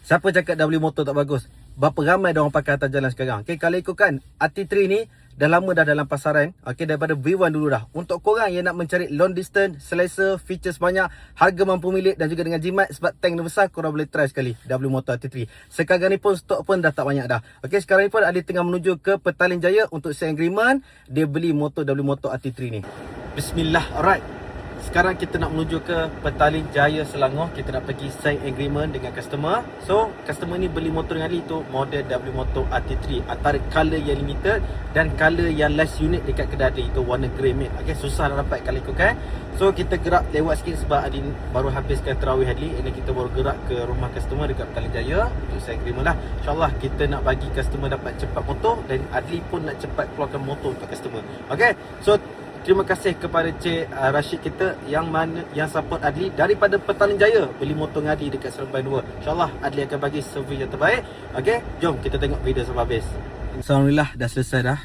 Siapa cakap W motor tak bagus? Berapa ramai dia orang pakai atas jalan sekarang? Okay, kalau ikutkan RT3 ni dah lama dah dalam pasaran. Okay, daripada V1 dulu dah. Untuk korang yang nak mencari long distance, selesa, features banyak, harga mampu milik dan juga dengan jimat sebab tank dia besar, korang boleh try sekali W motor RT3. Sekarang ni pun stok pun dah tak banyak dah. Okay, sekarang ni pun Adli tengah menuju ke Petaling Jaya untuk sign agreement. Dia beli motor W motor RT3 ni. Bismillah. Alright. Sekarang kita nak menuju ke Petaling Jaya, Selangor. Kita nak pergi sign agreement dengan customer. So, customer ni beli motor dengan Ali tu model W motor RT3. Antara color yang limited dan color yang last unit dekat kedai Ali itu warna grey matte. Okay, susah nak dapat kalau ikutkan. So, kita gerak lewat sikit sebab Adli baru habiskan tarawih Adli. Ini kita baru gerak ke rumah customer dekat Petaling Jaya untuk sign agreement lah. InsyaAllah kita nak bagi customer dapat cepat motor dan Adli pun nak cepat keluarkan motor untuk customer. Okay, so terima kasih kepada Cik Rashid kita yang support Adli daripada Petaling Jaya beli motor dengan Adli dekat Seremban 2. InsyaAllah Adli akan bagi servis yang terbaik. Okay, jom kita tengok video sampai habis. Alhamdulillah dah selesai dah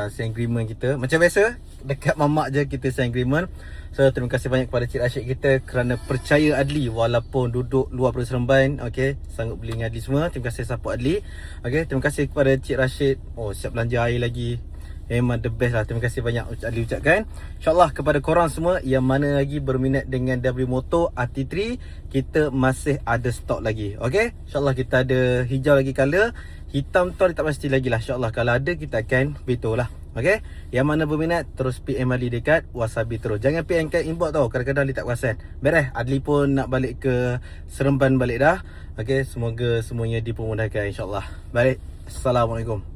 sign agreement kita. Macam biasa dekat mamak je kita sign agreement. So terima kasih banyak kepada Cik Rashid kita kerana percaya Adli walaupun duduk luar daripada Seremban. Okay, sanggup beli dengan Adli semua. Terima kasih support Adli. Okay, terima kasih kepada Cik Rashid. Oh, siap belanja air lagi. Memang the best lah. Terima kasih banyak Adli ucapkan. InsyaAllah kepada korang semua yang mana lagi berminat dengan W motor RT3, kita masih ada stok lagi. Okay, InsyaAllah kita ada hijau lagi color. Hitam tu tak pasti lagi lah. InsyaAllah kalau ada kita akan beritahu lah. Okay, yang mana berminat terus PM Adli dekat Wasabi terus. Jangan PM kat inbox tau. Kadang-kadang Adli tak perasan. Beres, Adli pun nak balik ke Seremban balik dah. Okay, semoga semuanya dipermudahkan insyaAllah. Balik. Assalamualaikum.